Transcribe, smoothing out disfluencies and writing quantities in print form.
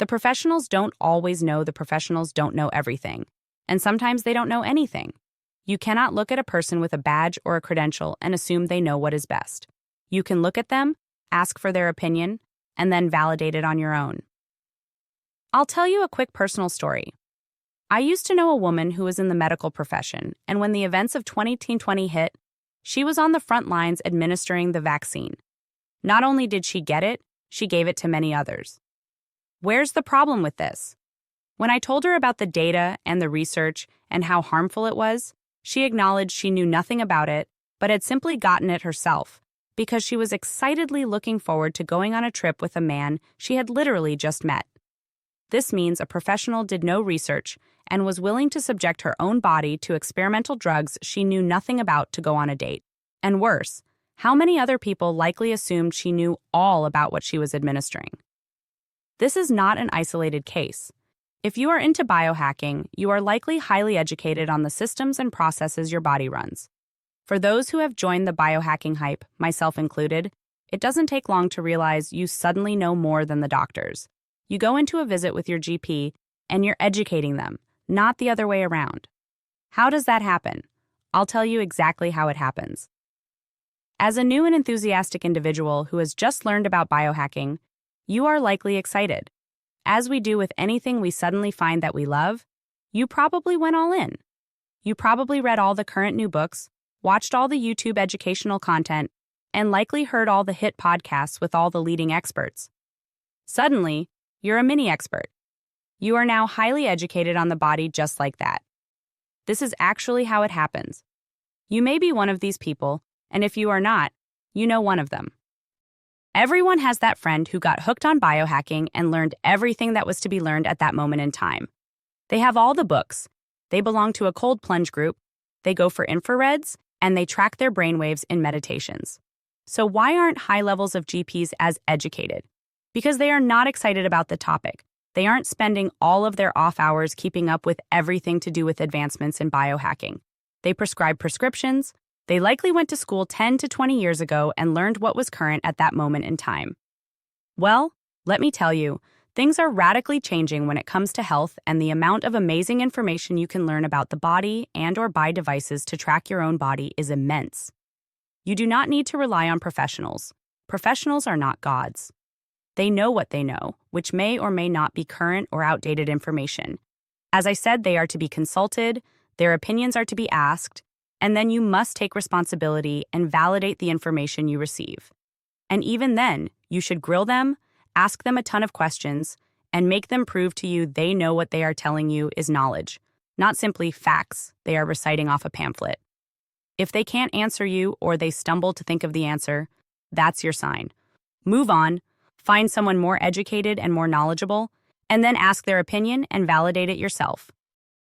The professionals don't always know the professionals don't know everything, and sometimes they don't know anything. You cannot look at a person with a badge or a credential and assume they know what is best. You can look at them, ask for their opinion, and then validate it on your own. I'll tell you a quick personal story. I used to know a woman who was in the medical profession, and when the events of 2020 hit, she was on the front lines administering the vaccine. Not only did she get it, she gave it to many others. Where's the problem with this? When I told her about the data and the research and how harmful it was, she acknowledged she knew nothing about it, but had simply gotten it herself because she was excitedly looking forward to going on a trip with a man she had literally just met. This means a professional did no research and was willing to subject her own body to experimental drugs she knew nothing about to go on a date. And worse, how many other people likely assumed she knew all about what she was administering? This is not an isolated case. If you are into biohacking, you are likely highly educated on the systems and processes your body runs. For those who have joined the biohacking hype, myself included, it doesn't take long to realize you suddenly know more than the doctors. You go into a visit with your GP, and you're educating them, not the other way around. How does that happen? I'll tell you exactly how it happens. As a new and enthusiastic individual who has just learned about biohacking, you are likely excited. As we do with anything we suddenly find that we love, you probably went all in. You probably read all the current new books, watched all the YouTube educational content, and likely heard all the hit podcasts with all the leading experts. Suddenly, you're a mini expert. You are now highly educated on the body just like that. This is actually how it happens. You may be one of these people, and if you are not, you know one of them. Everyone has that friend who got hooked on biohacking and learned everything that was to be learned at that moment in time. They have all the books, they belong to a cold plunge group, they go for infrareds, and they track their brainwaves in meditations. So why aren't high levels of GPs as educated? Because they are not excited about the topic. They aren't spending all of their off hours keeping up with everything to do with advancements in biohacking. They prescribe prescriptions. They likely went to school 10 to 20 years ago and learned what was current at that moment in time. Well, let me tell you, things are radically changing when it comes to health, and the amount of amazing information you can learn about the body and/or buy devices to track your own body is immense. You do not need to rely on professionals. Professionals are not gods. They know what they know, which may or may not be current or outdated information. As I said, they are to be consulted, their opinions are to be asked, and then you must take responsibility and validate the information you receive. And even then, you should grill them, ask them a ton of questions, and make them prove to you they know what they are telling you is knowledge, not simply facts they are reciting off a pamphlet. If they can't answer you or they stumble to think of the answer, that's your sign. Move on, find someone more educated and more knowledgeable, and then ask their opinion and validate it yourself.